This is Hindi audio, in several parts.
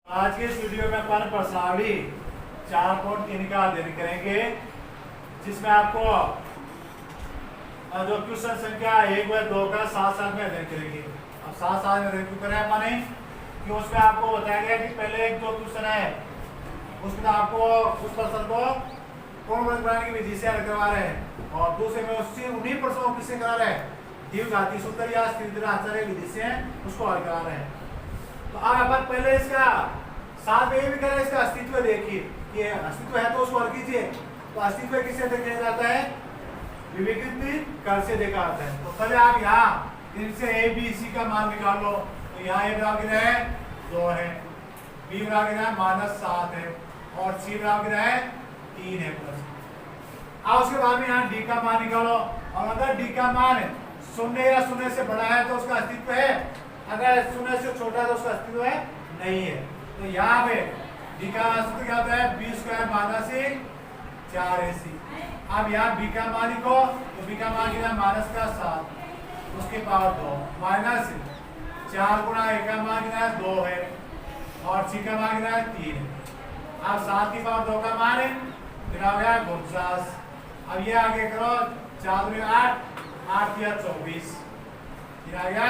आज के इस वीडियो में अपन प्रश्नावली 4.3 का अध्ययन करेंगे, जिसमें आपको जो क्वेश्चन संख्या 1 व 2 का साथ में अध्ययन करेंगे। अब साथ में अध्ययन क्यों करें अपने कि उसमें आपको बताया गया कि पहले एक जो क्वेश्चन है उसमें आपको उस प्रश्न को पूर्ण वर्ग बनाने की विधि से हल करवा रहे हैं और दूसरे में उससे उन्हीं प्रश्नों को किससे करा रहे हैं, द्विघाती सूत्र या स्थिराचार्य विधि से उसको हल करा रहे हैं। तो अब अपन पहले इसका साथ में ये भी करें, इसका अस्तित्व देखिए कि अस्तित्व है तो उसको हल कीजिए। तो अस्तित्व किससे देखा जाता है, विविकृत कर से देखा जाता है। तो पहले आप यहाँ इनसे ए बी सी का मान निकाल लो। तो यहाँ ए बराबर है 2 है, बी बराबर है -7 है और सी बराबर है 3 है प्लस। अब उसके बाद में यहाँ डी का मान निकालो और अगर डी का मान 0 या 0 से बड़ा है तो उसका अस्तित्व है, अगर 0 से छोटा है तो उसका अस्तित्व है नहीं है। तो यहाँ पे डी का अस्तित्व क्या होता है, बी स्क्वायर माइनस 4ac। अब यहाँ बी का मान लिखो तो बी का मान कितना -7 उसके पावर 2 माइनस 4 गुणा ए का मान कितना है 2 है और सी का मान कितना है 3 है। अब 7 की पावर 2 का मान है कितना हो गया 49। अब ये आगे करो 4 में 8 8 या 24 कितना आ गया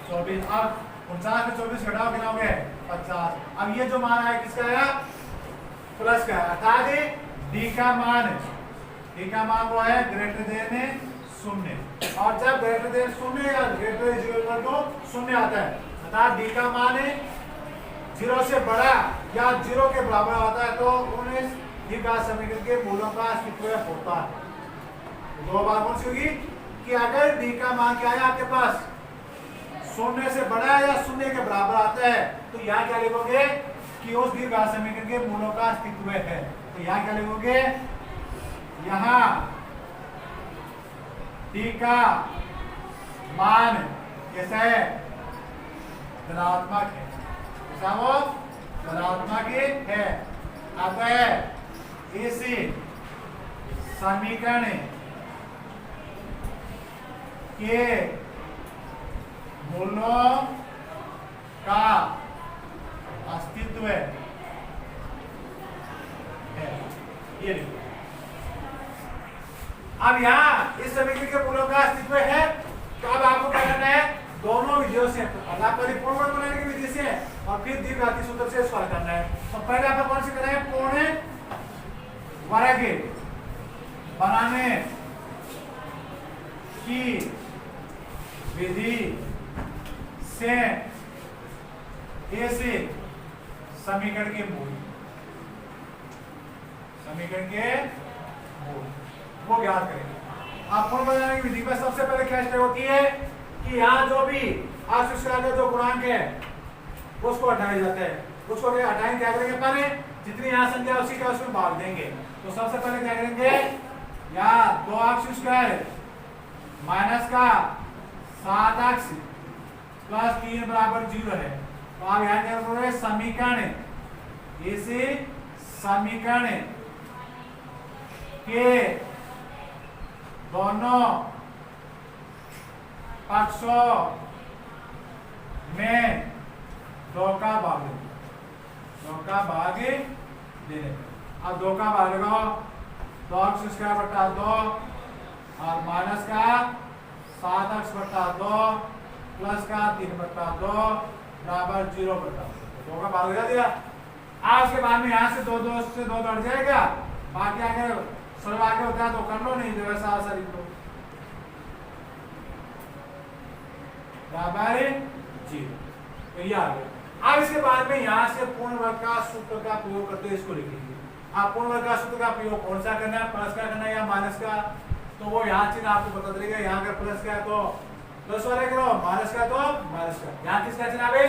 24। अब 49 में 24 घटाओ कितना हो गया 50। अब ये जो मान आया किसका आया, प्लस का, अर्थात डी का मान वो है ग्रेटर देन 0 और जब ग्रेटर देन 0 या ग्रेटर देन 0 आता है अर्थात डी का मान 0 से बड़ा या 0 के बराबर होता है तो उन्हें द्विघात समीकरण के मूलों का अस्तित्व होता है। दो बार कौन सी होगी कि अगर डी का मान क्या है आपके पास 0 से बड़ा है या 0 के बराबर आता है तो यहाँ क्या लिखोगे कि उस द्विघात समीकरण के मूलों का अस्तित्व है। तो यहाँ क्या लिखोगे, यहाँ डी का मान कैसा है, धनात्मक है, कैसा वो धनात्मक है। अब इस समीकरण के मूलों का अस्तित्व है, ये लिखो। अब यहाँ इस समीकरण के मूलों का अस्तित्व है तो अब आपको क्या करना है, दोनों विधियों से पहले पूर्ण वर्ग बनाने की विधि से और फिर द्विघाती सूत्र से इसको हल करना है। तो पहले आपको कौन सी करना है, पूर्ण वर्ग बनाने की विधि से ऐसे समीकरण के मूल वो ज्ञात करेंगे। आप पूर्ण वर्ग बनाने की विधि में सबसे पहले क्या स्टेप होती है कि यहाँ जो भी का जो गुणांक है उसको हटाया जाता है, उसको हटाएंगे क्या करेंगे, पहले जितनी यहाँ संख्या उसी का उसमें भाग देंगे। तो सबसे पहले क्या करेंगे, यहाँ 2x² माइनस का 7x प्लस 3 बराबर 0 है। तो आप यहाँ क्या करोगे, समीकरण इसी समीकरण के दोनों पक्षों में 2 का भाग देने। अब 2 का भाग लगाओ, 2x² बटा 2 और माइनस का 7x बटा 2 प्लस का 3 बटा 2 बराबर 0 बटा 2 का भाग लगा दिया। आज के बाद में यहाँ से 2 से 2 कट जाएगा, बाकी आगे सरल आगे होता है तो कर लो, नहीं जो वैसा आंसर लिख लो बराबर 0। तो ये आ गया। अब इसके बाद में यहाँ से पूर्ण वर्ग का सूत्र का प्रयोग करते हुए इसको लिखेंगे। आप पूर्ण वर्ग का सूत्र का प्रयोग कौन सा करना है, प्लस का करना है या माइनस का, तो वो यहाँ चिन्ह आपको बता देगा। यहाँ अगर प्लस का है तो प्लस वाले करो, माइनस का तो माइनस का। यहाँ किसका चिन्ह आवे,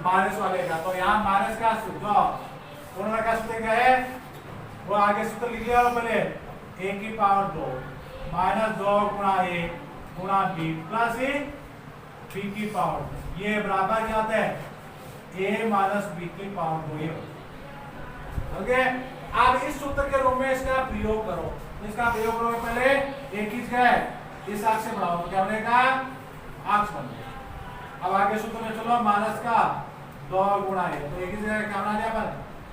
माइनस वाले का। तो यहाँ माइनस का सूत्र पूर्ण वर्ग का सूत्र क्या है, वो आगे सूत्र लिख लिया पहले, a की पावर 2 माइनस 2 गुणा a गुणा b प्लस b की पावर 2, ये बराबर क्या होता है a माइनस b की पावर 2। ये ओके। अब इस सूत्र के रूप में इसका प्रयोग करो। इसका प्रयोग करोगे पहले एक चीज क्या है, इस अक्ष से बढ़ाओ तो क्या बनेगा, अक्ष बन गया। अब आगे सूत्र में चलो, माइनस का 2 गुणा है, तो एक ही जगह क्या बना दिया अपन,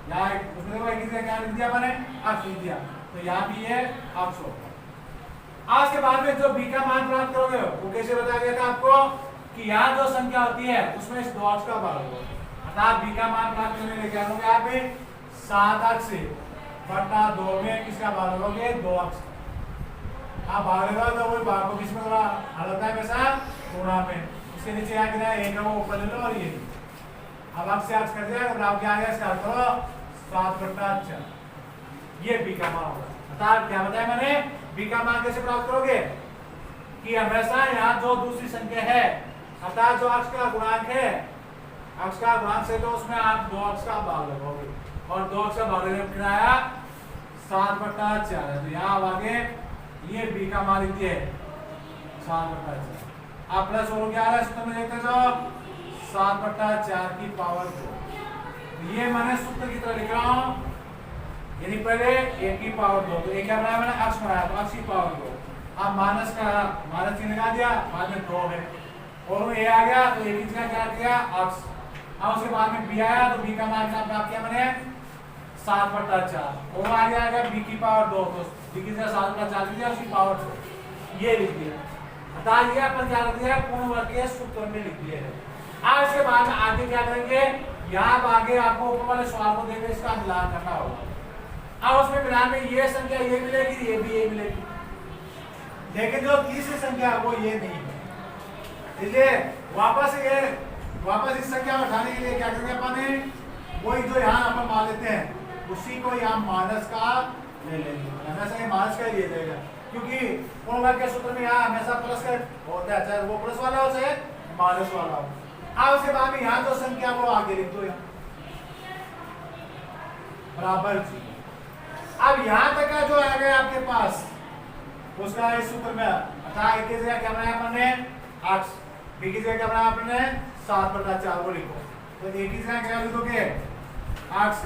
यहाँ उसमें देखो एक ही जगह क्या लिख दिया मैंने, अक्ष लिख दिया, तो यहाँ भी ये अक्ष होगा। आज के बाद में जो b का मान प्राप्त करोगे वो कैसे बताया गया था आपको कि यहाँ जो संख्या होती है उसमें इस 2 अक्ष का भाग होगा, अर्थात b का मान प्राप्त करने के लिए क्या करोगे आप 7 अक्ष बटा 2 में किसका भाग करोगे, 2 अक्ष। आप भाग लेगा तो वही भाग को किसमें थोड़ा हल होता है वैसा गुणा में, इसके नीचे आ गया एक है वो ऊपर ले लो और ये अब अक्ष से अक्ष कर दिया तो आप क्या आ गया इसका हल करो 7 बटा 4, ये b का मान होगा। अर्थात क्या बताया मैंने, b का मान कैसे प्राप्त करोगे कि हमेशा यहाँ जो दूसरी संख्या है अर्थात जो अक्ष का गुणांक है, अक्ष का गुणांक से तो उसमें आप 2 अक्ष का भाग लगाओगे और 2 अक्ष का भाग लगने कितना आया 7 बटा 4 है, तो यहाँ आगे ये b का मान लिखिए 7 बटा 4, आप प्लस और क्या आ रहा है सूत्र में देखते जाओ 7 बटा 4 की पावर 2, ये मैंने सूत्र की तरह लिख रहा हूँ, यानी पहले a की पावर 2, तो ये क्या बनाया मैंने अक्ष बनाया, तो अक्ष की पावर 2, अब माइनस का माइनस चिन्ह लगा दिया, बाद में 2 है और a आ गया तो a की जगह क्या किया अक्ष, अब उसके बाद में b आया तो b का मान क्या प्राप्त किया मैंने 7 बटा 4 और आ गया b की पावर 2, तो b की जगह 7 बटा 4 दिया उसकी पावर 2 ये लिख दिया, अर्थात ये अपन क्या लिख दिया पूर्ण वर्ग के सूत्र में लिख दिया है। अब इसके बाद में आगे क्या करेंगे, यहाँ आगे आपको ऊपर वाले सवाल को देकर इसका मिलान करना होगा। अब उसमें मिलान में ये संख्या ये मिलेगी, ये भी ये मिलेगी, लेकिन जो तीसरी संख्या है वो ये नहीं है, इसलिए वापस इस संख्या को उठाने के लिए क्या करेंगे अपन, वही जो यहाँ अपन मान लेते हैं उसी को यहाँ माइनस का ले लेंगे, हमेशा ये माइनस का लिया जाएगा क्योंकि पूर्ण वर्ग के सूत्र में यहाँ हमेशा प्लस का होता है, चाहे वो प्लस वाला हो चाहे माइनस वाला हो। अब उसके बाद में यहाँ जो संख्या वो आगे लिख दो यहाँ बराबर जी। अब यहाँ तक का जो आ गया आपके पास उसका इस सूत्र में अर्थात एक की जगह क्या बनाया आपने अक्ष, बी की जगह क्या बनाया आपने 7 बटा 4 वो लिखो, तो एक की जगह क्या लिखोगे अक्ष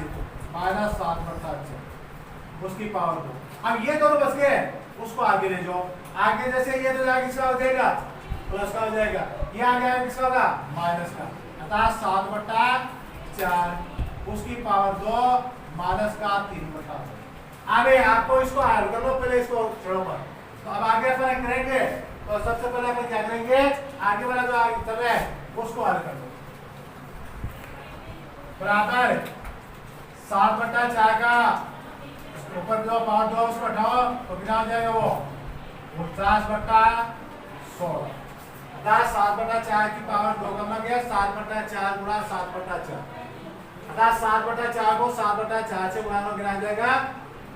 माइनस 7 बटा 4 उसकी पावर 2। अब ये दोनों बच गए उसको आगे ले जाओ, आगे जैसे ये तो जाएगा किसका हो जाएगा प्लस का हो जाएगा, ये आ गया किसका होगा माइनस का, अर्थात 7 बटा 4 उसकी पावर 2 माइनस का 3 बटा 2। आगे आपको इसको हल कर लो, पहले इसको छोड़ो मत, तो अब आगे अपन करेंगे तो सबसे पहले अपन क्या करेंगे आगे वाला जो आगे चल रहा है उसको हल कर लो, बराबर 7 बटा 4 का ऊपर जो पावर 2 उसको हटाओ तो कितना हो जाएगा वो 49 बटा 16, अर्थात 7 बटा 4 की पावर 2 करना गया 7 बटा 4 गुणा 7 बटा 4, अर्थात 7 बटा 4 को 7 बटा 4 से गुणा गिना जाएगा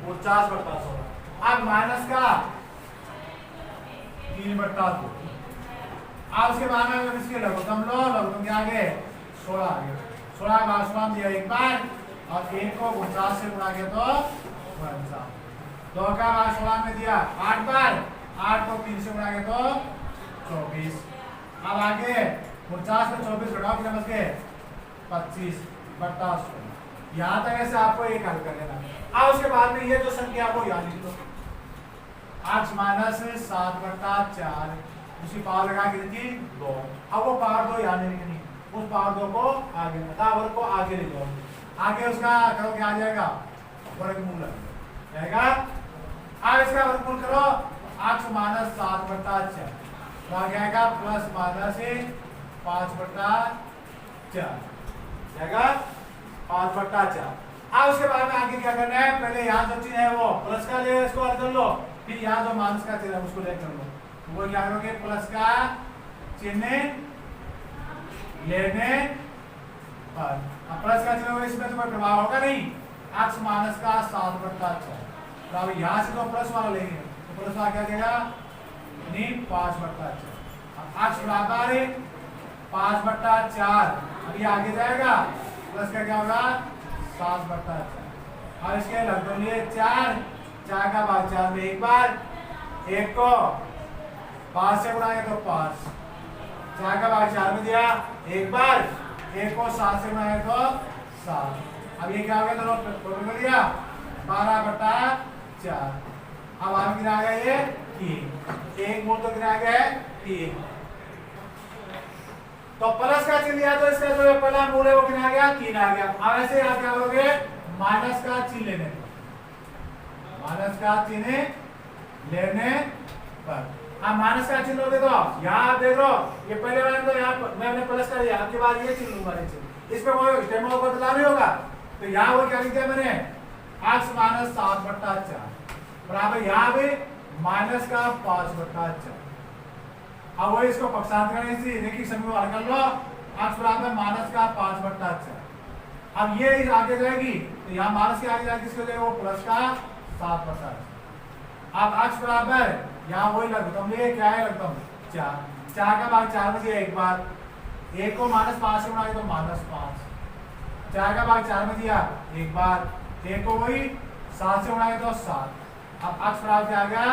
49 बटा 16। अब माइनस का 3 बटा 2, अब उसके बाद में इसके लघुत्तम लो, लघुत्तम क्या आ गए 16 आ गए, 16 का आसमान दिया एक बार और 1 को 49 से गुणा किया तो 2 का 16 में दिया 8 बार, 8 को 3 से गुणा किया तो 24। अब आगे 49 में 24 घटाओ कितने बच गए 25 बटा 16। यहाँ तक ऐसे आपको एक हल कर लेना। अब उसके बाद में ये जो संख्या को यहाँ लिख दो x माइनस 7 बटा 4 उसी पावर लगा के लिखी 2, अब वो पावर 2 यहाँ नहीं लिखनी, उस पावर 2 को आगे वर्ग को आगे ले जाओ, आगे उसका करोगे आ जाएगा वर्गमूल जाएगा। अब इसका वर्गमूल करो x माइनस 7 बटा 4 तो आ जाएगा प्लस माइनस 5 बटा 4 जाएगा 5 बटा 4। अब उसके बाद में आगे क्या करना है, पहले यहाँ जो चिन्ह है वो प्लस का ले इसको हल कर लो, फिर यहाँ जो माइनस का चिन्ह है उसको ले कर लो, तो वो क्या करोगे प्लस का चिन्ह लेने पर, प्लस का चिन्ह इसमें तो कोई प्रभाव होगा नहीं, x माइनस का 7 बटा 4, तो अब यहाँ से तो प्लस वाला लेंगे तो प्लस वाला क्या देगा नहीं 5 बटा 4, अब x बराबर 5 बटा 4, अभी आगे जाएगा प्लस का क्या होगा 7 बटा 4, और इसके लगभग लिए 4 का भाग 4 में एक बार, 1 को 5 से गुणा तो 5, 4 का भाग 4 में दिया एक बार, 1 को 7 से गुणा तो 7, अब ये क्या हो गया दोनों टोटल कर दिया 12 बटा 4। अब आगे गिरा गया ये 3, एक मूल तो गिरा गया है 3, तो प्लस का चिन्ह लिया तो इसका जो है पहला मूल है वो कितना आ गया 3 आ गया। अब ऐसे आप क्या करोगे माइनस का चिन्ह लेने पर, माइनस का चिन्ह लेने पर अब माइनस का चिन्ह लोगे तो यहाँ आप देख रहे हो ये पहले वाले तो यहाँ मैंने प्लस कर दिया, आपके बाद ये चिन्ह लूंगा नीचे, इसमें वो डेमो को बदला नहीं होगा। तो यहाँ वो क्या लिख दिया मैंने x माइनस 7/4 बराबर यहाँ भी माइनस का 5/4। अब वही इसको पक्षांतर करने से देखिए समूह हल कर लो, x बराबर माइनस का 5/4। अब ये इस आगे जाएगी तो यहाँ माइनस के आगे जाएगी किसको जाएगा वो प्लस का 7/4। अब x बराबर यहाँ वही लघुत्तम लिए क्या है लघुत्तम 4, 4 का भाग 4 में से एक बार, एक को -5 से गुणा तो -5, 4 का भाग 4 में दिया एक बार, एक को वही 7 से गुणा तो 7। अब x बराबर क्या आ गया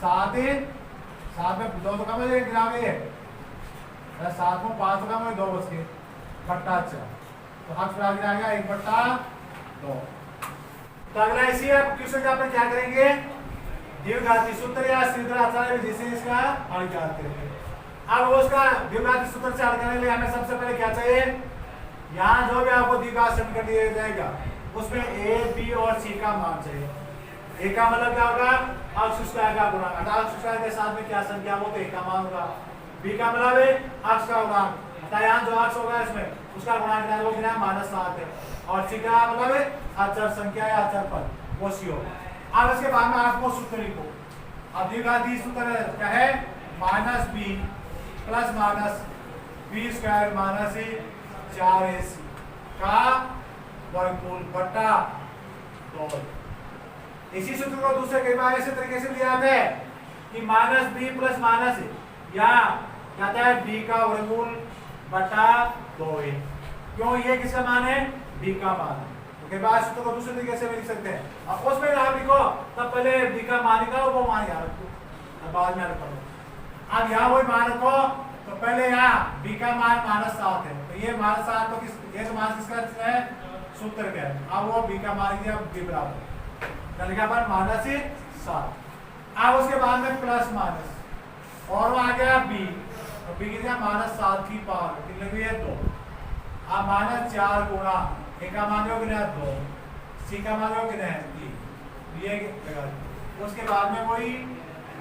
7 में 2 तो कम है गिरावे 7 में 5 तो कम है 2 बच के बट्टा 4, तो x बराबर आ गया 1/2। तो अगला इसी क्वेश्चन का अपन क्या करेंगे द्विघाती सूत्र या श्रीधर आचार्य विधि से इसका हल ज्ञात करेंगे। अब उसका द्विघाती सूत्र से हल करने के लिए हमें सबसे पहले क्या चाहिए, यहाँ जो भी आपको द्विघात समीकरण दिया जाएगा उसमें a, b और c का मान चाहिए। a का मतलब क्या होगा अक्ष स्क्वायर का गुणा, अर्थात अक्ष स्क्वायर के साथ में क्या संख्या हो तो a का मान होगा। b का मतलब है अक्ष का गुणांक, अर्थात यहाँ जो अक्ष होगा इसमें उसका गुणांक कितना है वो कितना है -7 है, और c का मतलब है अचर संख्या या अचर पद वो c होगा। अब इसके बाद में आपको सूत्र लिखो, अब द्विघाती सूत्र क्या है -b plus minus b square minus 4ac का वर्गमूल बट्टा 2। इसी सूत्र को दूसरे कई बार ऐसे तरीके से लिया जाता है कि -b प्लस माइनस या कहता है b का वर्गमूल बट्टा 2 है। क्यों, ये किसका मान है b का मान है, तो कई बार सूत्र को दूसरे तरीके से भी लिख सकते हैं। अब उसमें आप लिखो तब पहले b का मान निकालो वो मान याद रखो, अब बाद में रखो। अब यहाँ वही मान रखो तो पहले यहाँ b का मान -7 है, तो ये -7 तो किस ये तो मान किसका है सूत्र का है। अब वो b का मान दिया b बराबर लिखा पर -7। अब उसके बाद में प्लस माइनस और वो आ गया b, तो b कितना -7 की पावर कितने भी है 2। अब -4 गुणा a का मान जो कितना 2, c का मान जो कितना है 3, ये लगा। उसके बाद में वही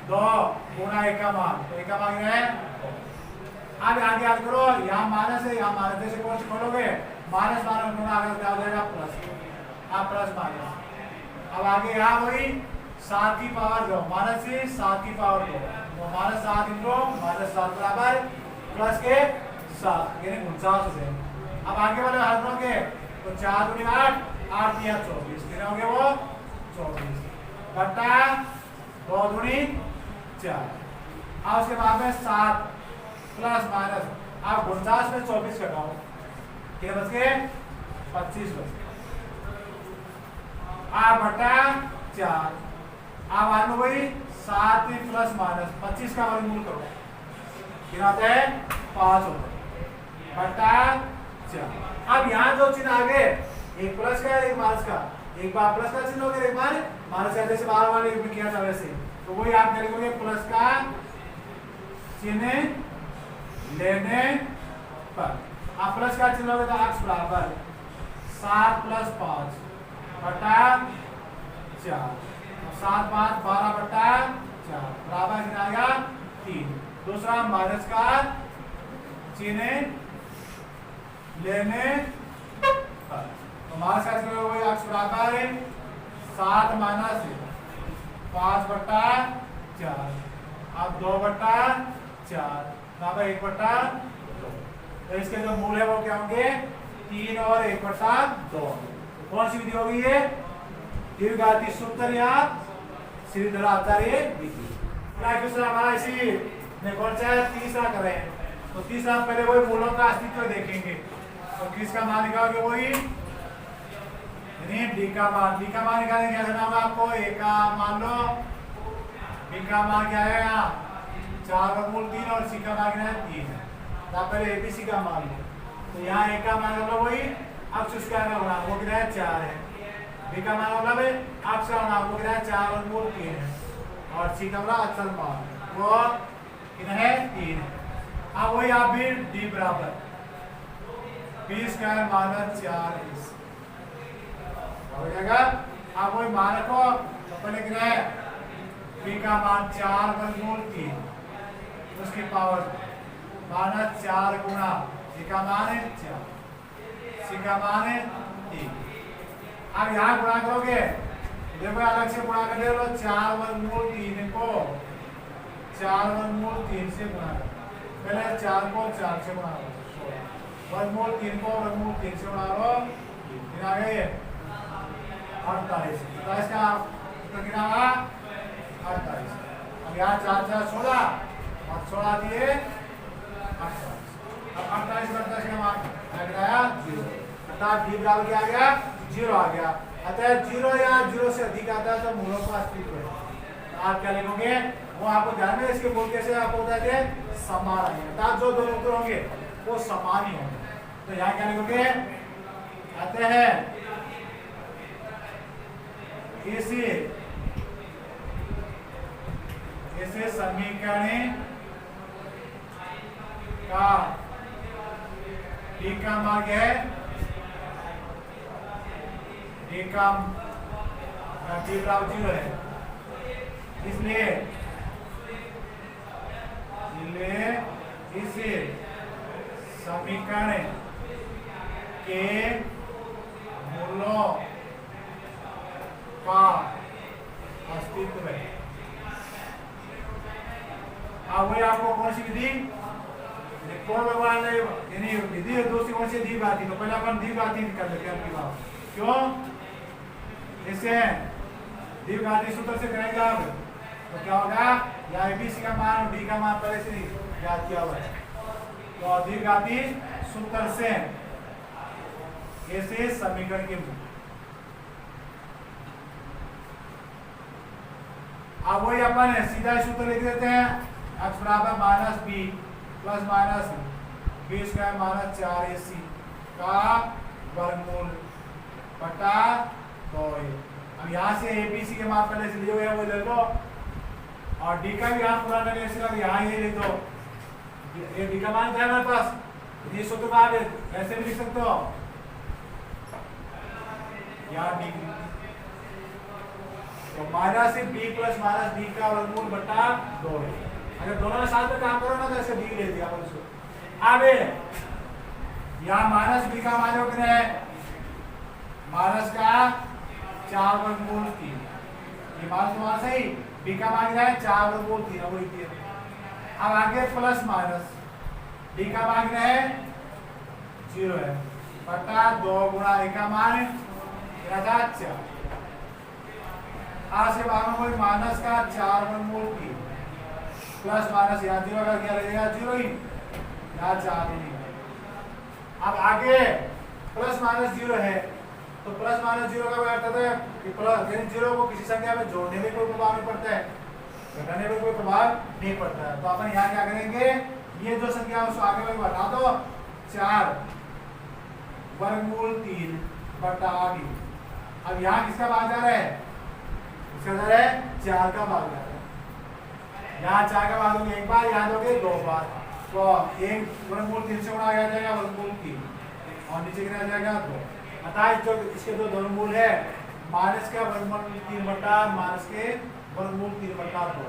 2 गुणा a का मान, तो a का मान कितना है 2। अब आगे याद करो यहाँ माइनस है यहाँ माइनस से कौन खोलोगे माइनस गुणा अगर क्या हो जाएगा प्लस, अब प्लस माइनस। अब आगे यहाँ वही 7 की पावर 2 माइनस से 7 की पावर 2, तो -7 इंटू -7 बराबर प्लस के 7 यानी 49 हो जाएंगे। अब आगे वाले हल करोगे तो 4 दूनी 8, 8 दिया 24, कितने हो गए वो 24 बट्टा 2 दूनी 4। अब उसके बाद में 7 प्लस माइनस, आप 49 में 24 घटाओ क्या बच गए 25 बच गए, आप बटा 4। अब आगे वही 7 प्लस माइनस 25 का वर्गमूल करो कितना आता है 5 होता है बटा 4। अब यहाँ जो चिन्ह आ गए एक प्लस का एक माइनस का, एक बार प्लस का चिन्ह हो गया एक बार माइनस का, जैसे बार बार में किया था वैसे, तो वही आप क्या लिखोगे प्लस का चिन्ह लेने पर। आप प्लस का चिन्ह होगा तो x बराबर 7 प्लस 5 बटा 4, 7 5 12 बटा 4 बराबर कितना आएगा 3। दूसरा माइनस का चिन्ह लेने पर, तो माइनस का चिन्ह होगा x बराबर 7 माइनस 5 बटा 4, अब 2 बटा 4 बराबर 1 बटा 2। तो इसके जो मूल है वो क्या होंगे 3 और 1 बटा 2। तो कौन सी विधि होगी ये द्विघाती सूत्र या श्रीधर आचार्य विधि। क्वेश्चन हमारा इसी में कौन सा है तीसरा करें, तो तीसरा पहले वही मूलों का अस्तित्व देखेंगे, तो किसका मान निकालोगे वही डी का मान, डी का मान निकालने क्या करना होगा आपको a का मान लो, b का मान क्या है यहाँ 4 वर्गमूल 3 और c का मान कितना है 3 है, तो पहले abc का मान लो, तो यहाँ a का मान मतलब वही अक्ष स्क्वायर का गुणांक वो कितना है 4 है, b का मान मतलब अक्ष का गुणांक वो कितना है 4 वर्गमूल 3 है, और c का मतलब अचल मान वो कितना है 3 है। अब वही आप भी डी बराबर बी स्क्वायर माइनस 4ac हो जाएगा। अब वही मान रखो तो लिख रहे हैं बी का मान 4 वर्गमूल 3 उसकी पावर माइनस 4 गुना बी का मान है 4 सी का मान है 3। अब यहाँ गुणा करोगे देखो अलग से गुणा कर लो 4 वर्गमूल 3 को 4 वर्गमूल 3 से गुणा करो। पहले 4 को 4 से गुणा करो वर्गमूल 3 को वर्गमूल 3 से गुणा करो कितना आ गया 48 28 का उत्तर कितना आया 48। अब यहाँ 4 4 16 और 16 दिए 28। अब 28 28 का मान आया 0 अर्थात डी बराबर क्या आ गया 0 आ गया। अतः 0 या 0 से अधिक आता है तो मूलों का अस्तित्व है। तो आप क्या लिखोगे वो आपको ध्यान में इसके मूल कैसे आपको बताए थे समान आएंगे अर्थात जो दोनों उत्तर होंगे वो समान ही होंगे। तो यहाँ क्या लिखोगे अतः इसे समीकरण का डी का मार्ग है डी बराबर 0 है इसलिए इस समीकरण के मूलों का अस्तित्व है। अब वही आपको कौन सी विधि कौन भगवान ने यानी विधि दूसरी कौन सी दी बाती तो पहले अपन दी बाती निकाल लेते हैं आपकी बात क्यों इससे द्विघाती सूत्र से करेंगे आप तो क्या होगा या एबीसी का मान और डी का मान पहले से याद किया हुआ है। तो द्विघाती सूत्र से ऐसे समीकरण के अब वही अपन सीधा सूत्र लिख देते हैं x बराबर minus B plus minus B square minus 4ac का वर्गमूल बटा 2a। अब यहाँ से एबीसी के मान पहले से लिए हुए हैं वो ले लो और डी का भी आप पूरा करने से यहाँ ये लिख दो ये डी का मान है हमारे पास ये सूत्र आप ऐसे भी लिख सकते हो यहाँ डी तो minus B plus minus B का वर्गमूल बटा 2 है। अगर दोनों ने साथ में काम करो ना तो ऐसे डी ले दिया अब यहाँ माइनस बी का मान कितना है माइनस का 4 वर्गमूल 3 ये बात तुम्हारा सही बी का मान है 4 वर्गमूल 3 वही 3। अब आगे प्लस माइनस डी का मान है 0 है बटा 2 गुणा ए का मान क्या था 4 आज से बाद में कोई माइनस का 4 वर्गमूल 3 प्लस माइनस यहाँ 0 का क्या रहेगा 0 ही यहाँ 4 ही नहीं। अब आगे प्लस माइनस 0 है तो प्लस माइनस 0 का अर्थ है कि प्लस 0 को किसी संख्या में जोड़ने में कोई प्रभाव नहीं पड़ता है घटाने में कोई प्रभाव नहीं पड़ता है। तो अपन यहाँ क्या करेंगे ये जो संख्या उसको आगे में बढ़ा दो 4 वर्गमूल 3 बटा 2। अब यहाँ किसका भाग जा रहा है इसका जा रहा है 4 का भाग जा रहा है यहाँ 4 का भाग दोगे एक बार यहाँ दोगे 2 बार तो एक वर्गमूल 3 से गुणा किया जाएगा वर्गमूल 3 और नीचे कितना जाएगा 2 अतः जो इसके दो वर्गमूल है माइनस का वर्गमूल 3 बटा माइनस के वर्गमूल 3 बटा 2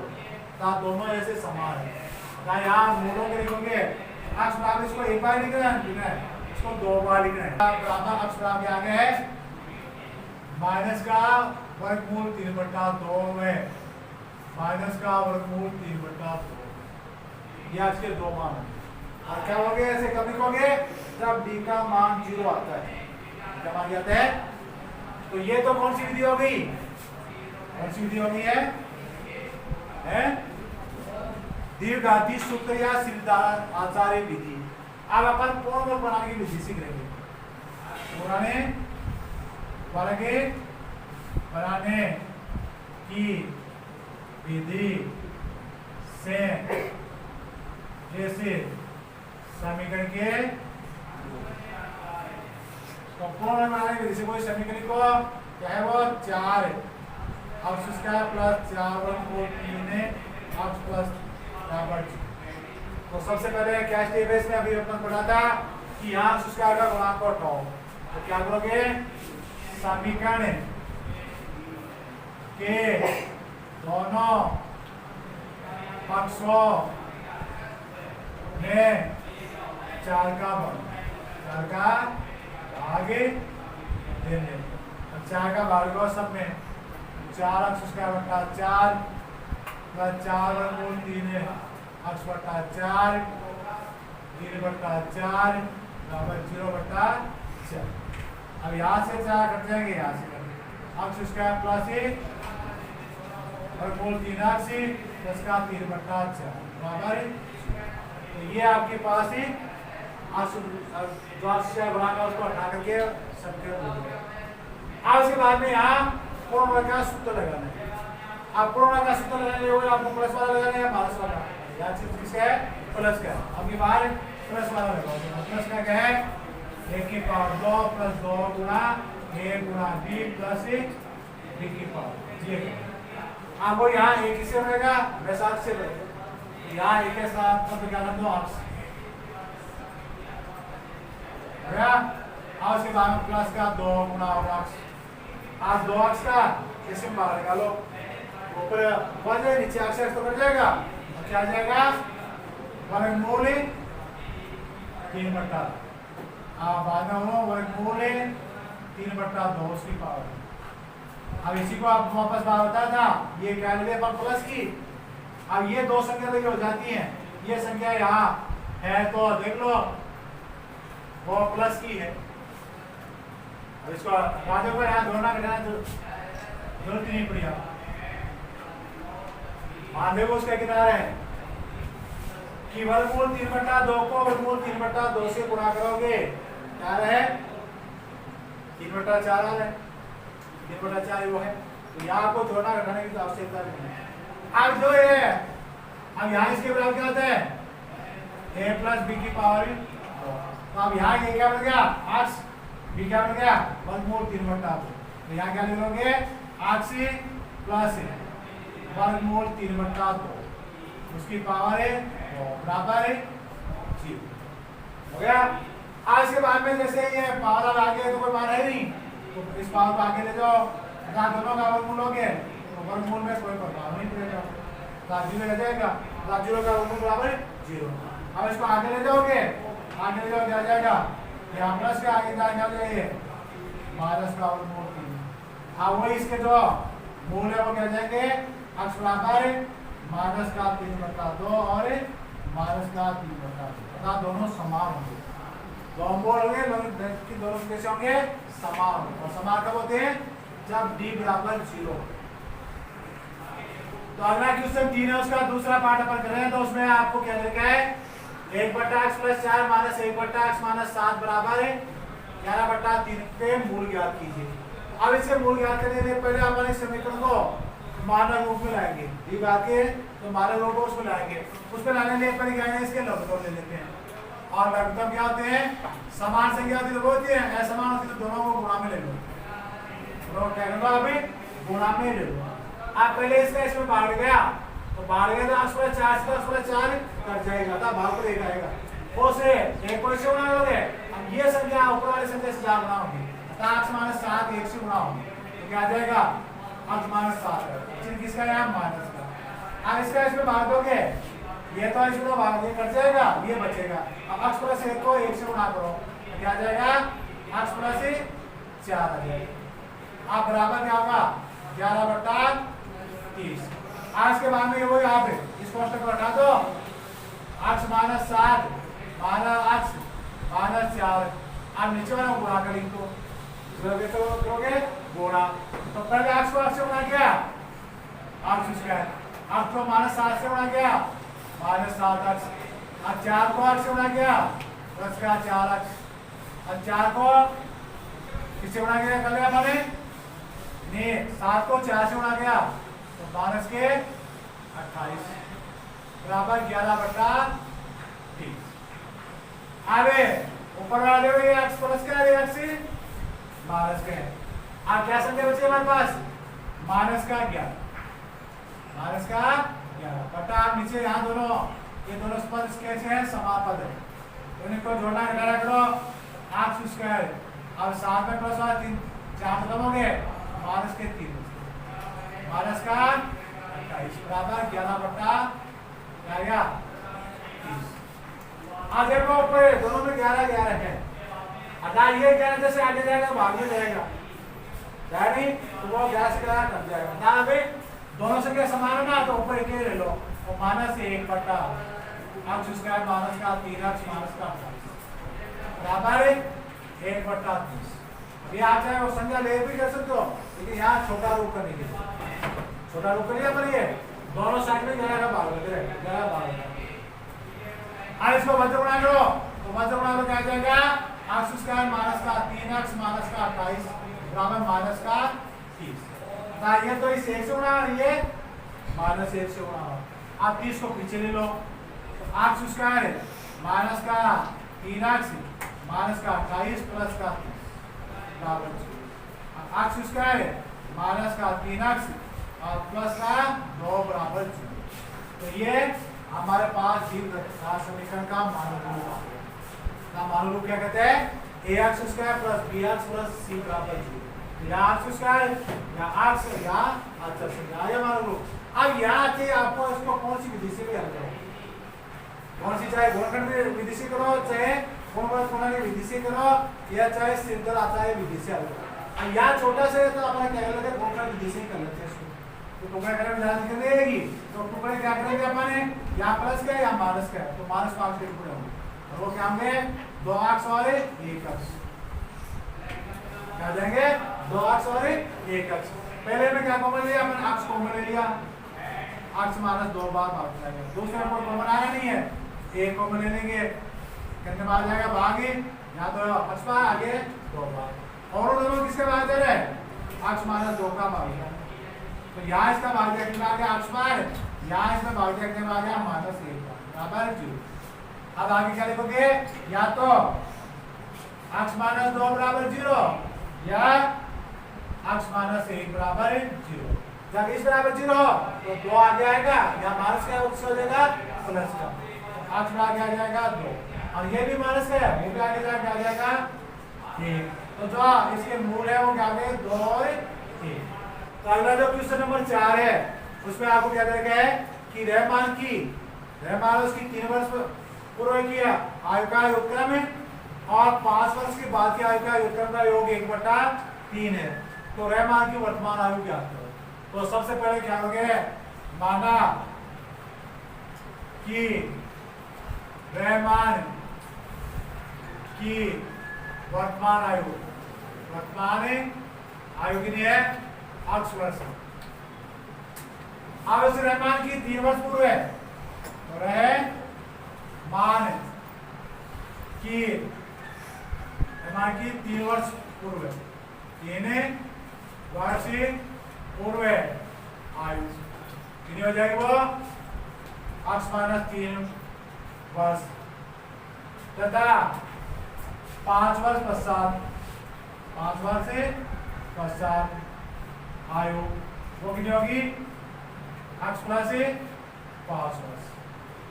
तो दोनों ऐसे समान है। अतः यहाँ मूलों के लिखोगे अक्ष बराबर इसको एक बार लिखना है इसको 2 बार लिखना है। बराबर अक्ष बराबर आगे है माइनस का वर्गमूल 3 बटा 2 में माइनस का वर्गमूल 3 बटा 2 ये आज के 2 मान और क्या हो गए ऐसे कब लिखोगे जब डी का मान 0 आता है जब आ जाता है। तो ये तो कौन सी विधि हो गई कौन सी विधि होनी है द्विघाती सूत्र या सिद्धांत आचार्य विधि। अब अपन पूर्ण बनाने की विधि सीख लेंगे बनाने की विधि से जैसे समीकरण के तो पूर्ण बनाने की विधि से कोई समीकरण को क्या है वो 4 x स्क्वायर प्लस 4 वर्गमूल 3 x प्लस बराबर तो सबसे पहले क्या स्टेप है इसमें, अभी अपन पढ़ा था कि यहाँ स्क्वायर का गुणांक को हटाओ, तो क्या करोगे, समीकरण के दोनों पक्षों में 4 का भाग देने, 4 का भाग दो सब में, 4 स्क्वायर बटा 4 प्लस 4 वर्गमूल 3 x बटा 4 3 बटा 4 बराबर 0 बटा 4। अब यहाँ से 4 कट जाएंगे, यहाँ से x स्क्वायर प्लस 1 वर्गमूल 3x प्लस का 3 बटा 4 बराबर। तो ये आपके पास ही जो अक्षय गुणांक है उसको हटा करके सबके बोल गया। अब उसके बाद में यहाँ पूर्ण वर्ग का सूत्र लगाना है। आप पूर्ण वर्ग का सूत्र लगाने होगा, आपको प्लस वाला लगाना है माइनस वाला, या किसका है, प्लस का। अब ये बाहर प्लस वाला लगाओगे, प्लस का क्या है, a की पावर 2 प्लस 2 गुणा a गुणा b प्लस b की पावर ये। आपको यहाँ a किससे बनेगा, मैं 7 से बनेगा, यहाँ a के साथ तो क्या कर दो आप गया। अब उसके बाद में प्लस का 2 गुणा होगा, आज 2x का किसी में बाहर निकालो, ऊपर वन है नीचे x तो कट जाएगा, और क्या आ जाएगा, वर्गमूल 3 बटा बाद में वर्गमूल 3 बटा 2 उसकी पावर। अब इसी को आप वापस बाहर बताया था, ये क्या ले अपन प्लस की। अब ये दो संख्या देखिए हो जाती हैं, ये संख्या यहाँ है तो देख लो वो प्लस की है। अब इसको राधे को यहाँ जोड़ना घटाना जरूरत नहीं पड़ी। मान को उसका किनारा है कि वर्गमूल 3 बटा 2 को वर्गमूल 3 बटा 2 से गुणा करोगे, क्या है 3 बटा 4 है, 3 बटा 4 वो है। तो यहाँ को जोड़ना घटाने की आवश्यकता नहीं है। अब जो है, अब यहाँ इसके बराबर क्या होता है, a प्लस b की पावर। तो अब यहाँ ये क्या बन गया, x b क्या बन गया, वर्गमूल 3 बटा 2। तो यहाँ क्या लिखोगे, x प्लस वर्गमूल 3 बटा 2 उसकी पावर है बराबर है 0 हो गया। आज के बाद में जैसे ये पावर अब आगे तो कोई मान है नहीं, तो इस पावर को आगे ले जाओ, जहाँ दोनों का वर्गमूल हो गया तो वर्गमूल में कोई प्रभाव नहीं पड़ेगा, तो 0 रह जाएगा, तो 0 का वर्गमूल बराबर 0। अब इसको आगे ले जाओगे, आगे ले जाओ क्या जाएगा, यहाँ प्लस के आगे जाएगा माइनस का वर्गमूल 3। अब वही इसके जो मूल है वो क्या जाएंगे, x बराबर माइनस का 3 बटा 2 और माइनस का 3 बटा 2, दोनों समान होंगे, दोनों बोल होंगे, दोनों कैसे होंगे, समान। और समान कब होते हैं, जब d बराबर 0। तो अगला क्वेश्चन 3 है, उसका दूसरा पार्ट अपन कर रहे हैं। तो उसमें आपको क्या लिखा है, 1 बटा x प्लस 4 माइनस 1 बटा x माइनस 7 बराबर है 11 बटा 3 के मूल ज्ञात कीजिए। अब इसके मूल ज्ञात करने के लिए पहले अपन इस समीकरण को मानक रूप में लाएंगे, ये बात है, तो मानक रूप उसमें लाएंगे। उसमें लाने के लिए अपन क्या है, इसके लघुत्तम ले लेते हैं। और लघुत्तम क्या होते हैं, समान संख्या होती है, असमान होती है, तो दोनों को गुणा में ले लो, क्या करो अभी गुणा में ले लो। आप पहले इसका इसमें बाढ़ गया, तो बाढ़ गया तो x प्लस 4 से x प्लस 4 कट जाएगा, तो भाग को एक आएगा, वो से एक को से गुणा करोगे। अब ये संख्या ऊपर वाली संख्या से 4 गुणा होगी, तो x माइनस 7 1 से गुणा होगी, तो क्या आ जाएगा, x माइनस 7 चिन्ह किसका है, माइनस का। अब इसका इसमें भाग दोगे, ये तो इसमें भाग ये कट जाएगा, ये बचेगा। अब x प्लस 1 को 1 से गुणा करो, तो क्या आ जाएगा, x प्लस 4 आ जाएगा। अब बराबर क्या होगा, 11 बटा 30। आज के बाद में वो यहाँ पे इस कोष्टक को हटा दो, x minus 7 minus x minus 4। अब नीचे वाला गुणा कर लिख दो, करोगे गुणा, तो पहले x को x से गुणा किया x स्क्वायर, अब तो माइनस 7 से गुणा किया माइनस 7x, अब 4 को x से गुणा किया प्लस का 4x, अब 4 को किससे गुणा किया कर लिया मैंने, नहीं 7 को 4 से गुणा किया तो माइनस के 28 बराबर 11 बटा 30। अबे ऊपर वाला देखो ये x प्लस का है, x माइनस का है। अब क्या संख्या बची हमारे पास, माइनस का 11, माइनस का 11 बटा नीचे यहाँ दोनों ये दोनों पद कैसे हैं, समापद है, तो इनको जोड़ना घटाना करो, एक्स स्क्वायर, अब 7 में प्लस और 3 4 खत्म हो गए, माइनस के 3 माइनस का 28 बराबर 11 बटा क्या गया 30। आज देखो ऊपर दोनों में 11 11 है, अगर ये 11 जैसे आगे जाएगा भाग में जाएगा नहीं तो वो 11 से 11 कट जाएगा ना, अभी दोनों से क्या समान है ना, तो ऊपर एक ले लो तो माइनस 1 बटा एक्स स्क्वायर माइनस का 3x माइनस का 28 बराबर 1 बटा 30। अभी आप चाहे वो संख्या ले भी कर सकते हो, लेकिन यहाँ छोटा रूप करने के लिए छोटा रूप करिए पर ये दोनों साइड में 11 का भाग लगे 11 भाग। अब इसको वज्र गुणा करो, तो वज्र गुणा करो क्या आ जाएगा, एक्स स्क्वायर माइनस का 3x माइनस का 28 बराबर माइनस का 30। ये तो इस 1 से गुणा और ये माइनस 1 से गुणा, आप 30 को पीछे ले लो, तो एक्स स्क्वायर माइनस का 3x माइनस का 28 प्लस का 30 बराबर एक्स स्क्वायर माइनस का 3x और प्लस का 2 बराबर 0। तो ये हमारे पास दीर्घवृत्ताकार समीकरण का मानक रूप आ गया। मानक रूप क्या कहते हैं, ax square plus bx plus c बराबर 0, या x स्क्वायर या x या अचर संख्या, ये मानक रूप। अब यहाँ से आपको इसको कौन सी विधि से भी हल करो, कौन सी, चाहे गुणनखंड विधि से करो, चाहे गुणन विधि से करो, या चाहे सिंपल आचार्य विधि से हल करो। अब यहाँ छोटा से तो अपना क्या कर लेते, गुणनखंड विधि से ही कर लेते हैं इसको, तो टुकड़ा करने में ध्यान देगी, तो टुकड़े क्या करेंगे अपने, या प्लस का या माइनस का, तो माइनस 5 के टुकड़े होंगे, और वो क्या होंगे 2x और 1x, क्या जाएंगे 2x और 1x। पहले में क्या कॉमन लिया अपन, x कॉमन ले लिया, x माइनस 2 बार भाग जाएगा, दूसरे में कॉमन आया नहीं है, 1 कॉमन ले लेंगे, कितने बार जाएगा भाग, या तो x बार आगे 2 बार, और दोनों किसके भाग दे रहे हैं, x माइनस 2 का भाग है, तो यहाँ इसका भाग दिया कितना आ गया x बार, यहाँ इसमें भाग दिया कितना आ गया माइनस 1 बराबर 0। अब आगे क्या लिखोगे, या तो x माइनस 2 बराबर 0 या x माइनस 1 बराबर 0। जब इस बराबर 0 तो 2 आगे आएगा, या माइनस का उत्तर हो जाएगा प्लस का, x आगे आ जाएगा 2, और ये भी माइनस का है, वो भी आगे जाके आ जाएगा 1, तो जो इसके मूल है वो क्या आ गए 2 और 1। तो अगला जो क्वेश्चन नंबर 4 है उसमें आपको क्या देगा है कि रहमान उसकी 3 वर्ष पूर्व की आयु का व्युत्क्रम है और 5 वर्ष के बाद की आयु का व्युत्क्रम का योग 1/3 है, तो रहमान की वर्तमान आयु क्या है। तो सबसे पहले क्या हो गया, माना कि रहमान की वर्तमान आयु कितनी है 8 वर्ष। अब इस रहमान की 3 वर्ष पूर्व है, तो रहमान की 3 वर्ष पूर्व, 3 वर्ष पूर्व आयु कितनी हो जाएगी, वो x माइनस 3 वर्ष तथा 5 वर्ष पश्चात आयु वो कितनी होगी x प्लस 5 वर्ष,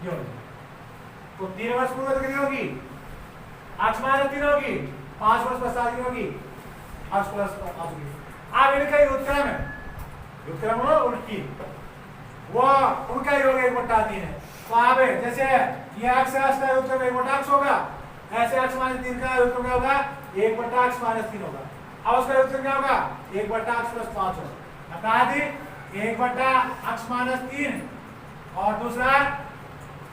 ये होगी। तो 3 वर्ष पूर्व कितनी होगी x माइनस 3 होगी, 5 वर्ष पश्चात कितनी होगी x प्लस 5 होगी। अब इनका व्युत्क्रम है, व्युत्क्रम हो उनकी, वो उनका योग 1/3 है, तो आप जैसे ये x का व्युत्क्रम 1/x होगा, ऐसे x माइनस 3 का व्युत्क्रम क्या होगा 1/x माइनस 3 होगा। अब उसका व्युत्क्रम क्या होगा 1/x प्लस 5 होगा, हटा दी 1/x माइनस 3 और दूसरा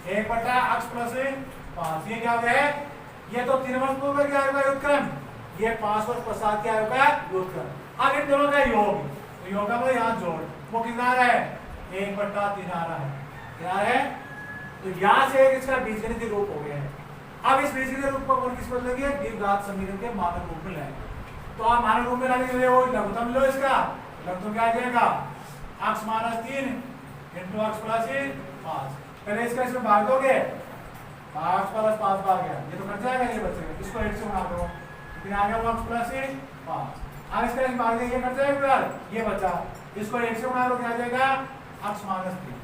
1/x प्लस 5, ये क्या हो गया, ये तो 3 वर्ष पूर्व की आयु का व्युत्क्रम, ये 5 वर्ष पश्चात की आयु का व्युत्क्रम। अब इन दोनों का योग, तो योग का मतलब यहाँ जोड़, वो कितना आ रहा है 1/3 आ रहा है, क्या है, तो यहाँ से इसका बीजगणितीय रूप हो गया है। अब इस बीजगणितीय रूप को कौन किस पर लगी है, द्विघात समीकरण के मानक रूप में लाएंगे। तो आप मानक रूप में लाने के लिए वो लघुत्तम लो, इसका लघुत्तम क्या आ जाएगा x minus 3 into x plus 5, पहले इसका इसमें भाग दोगे, x प्लस 5 भाग गया, ये तो कट जाएगा, ये बचेगा, इसको 8 से गुणा करो, फिर आ गया x प्लस 5, अब इसका इस भाग ये कट जाएगा यार, ये बचा, इसको 1 से गुणा करो क्या आ जाएगा x माइनस 3,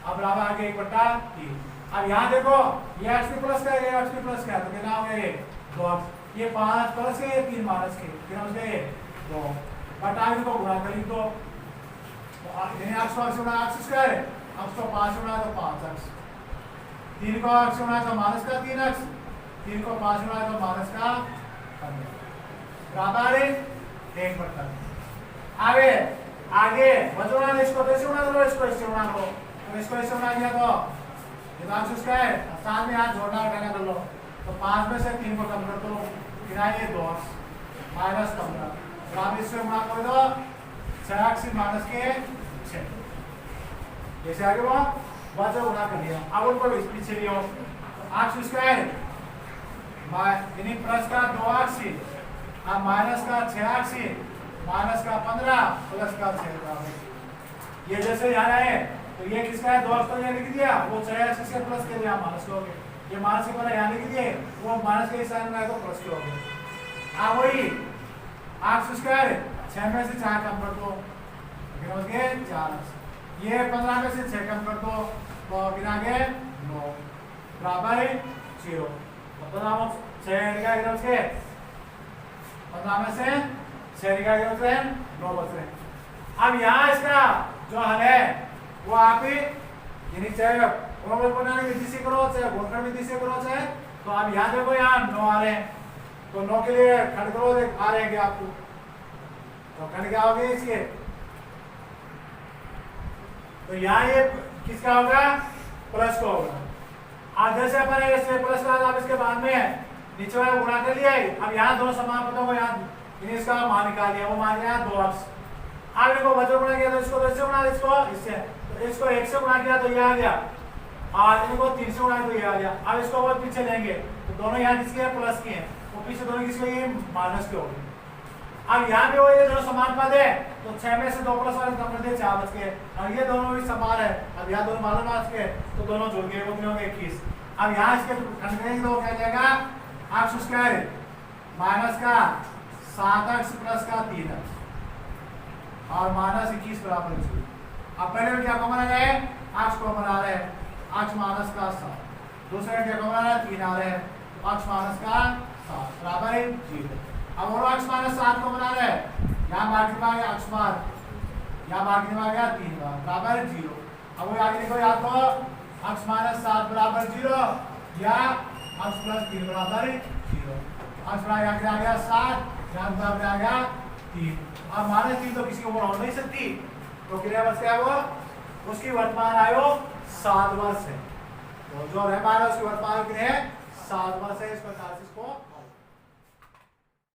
अब बराबर आ गया 1/3। अब यहाँ देखो ये x भी प्लस का है, ये x भी प्लस का है, तो कितना हो गया ये 2x, ये 5 प्लस के, ये 3 माइनस के, कितना हो गया ये 2, बट आगे को गुणा कर लिख दो, तो यानी x को x गुणा x स्क्वायर है, x को 5 गुणा तो 5x, 3 को x गुणा तो माइनस का 3x, 3 को 5 गुणा तो माइनस का 15, बराबर है 1/3। आगे आगे बचोना इसको तो ऐसे गुणा करो, इसको ऐसे गुणा करो, तो इसको ऐसे गुणा किया तो ये तो x स्क्वायर है, साथ में हाथ जोड़ना घटाना कर लो, तो 5 में से 3 को कम कर दो, फिर आए 2x माइनस 15, बराबर इससे गुणा कर दो 6x माइनस के 6, जैसे आगे वो बच्चों गुणा कर लिया। अब उनको पीछे लियो, x स्क्वायर यानी प्लस का 2x, अब माइनस का 6x, माइनस का 15 प्लस का 6, ये जैसे यहाँ आए तो ये किसका है 2x तो यहाँ लिख दिया, वो 6x इसके प्लस के लिए माइनस के हो गए, ये माइनस के पहले यहाँ लिख दिए, वो माइनस के साइन में आए तो प्लस के हो गए। अब वही x स्क्वायर 6 में से 4 कम कर दो, कितना हो गए 4x, ये 15 में से 6 कम कर दो तो कितना आ गए 9, बराबर है 0, तो 15 में 6 का कितना बच गए, 15 में से 6 का कितना बच रहे हैं 9 बच रहे हैं। अब यहाँ इसका जो हल है वो आप ही यानी चाहे बराबर बनाने की विधि से करो, चाहे गुणन विधि से करो, चाहे तो आप यहाँ देखो यहाँ 9 आ रहे हैं, तो 9 के लिए खंड करो, आ रहे हैं आपको, तो खंड क्या होंगे इसके, तो यहाँ ये किसका होगा प्लस का होगा। अब जैसे अपन इससे प्लस का आप इसके बाद में नीचे वाला गुणा कर लिया है, अब यहाँ दोनों समान पदों को यहाँ इसका मान निकाल लिया, वो मान लिया 2x, अब इनको बच्चों गुणा किया तो इसको तो इससे गुणा, इसको 1 से गुणा किया तो ये आ गया, और इनको 3 से गुणा तो ये आ गया। अब इसको बहुत पीछे लेंगे तो दोनों यहाँ किसके हैं प्लस के हैं, वो पीछे दोनों किसके ये माइनस के हो गए। अब यहाँ भी वो ये दोनों समान पद है, तो 6 में से 2 प्लस वाले कम कर दिए 4 बच गए, और ये दोनों भी समान है, अब यहाँ दोनों मालूम बच गए तो दोनों जुड़ गए, वो कितने हो गए 21। अब यहाँ इसके खंड करेंगे तो क्या जाएगा x स्क्वायर माइनस का 7x प्लस का 3x और माइनस 21 बराबर 0। अब पहले में क्या कॉमन आ रहा है x कॉमन आ रहा है, x माइनस का 7, दूसरे में क्या कॉमन आ रहा है 3 आ रहा है, x माइनस का 7 बराबर है 0। अब और x माइनस 7 कॉमन आ रहा है, यहाँ बाकी में आ गया x बार, यहाँ बाकी में आ गया 3 बार बराबर 0। अब वो आगे देखो या तो x माइनस 7 बराबर 0 या x प्लस 3 बराबर 0, x बराबर यहाँ आ गया 7, यहाँ बराबर आ गया 3, अब माइनस 3 तो किसी को बढ़ा नहीं सकती, तो कितना बच गया वो, उसकी वर्तमान आयु 7 वर्ष है, तो जो रहमान है उसकी वर्तमान कितने 7 वर्ष है, इस प्रकार से इसको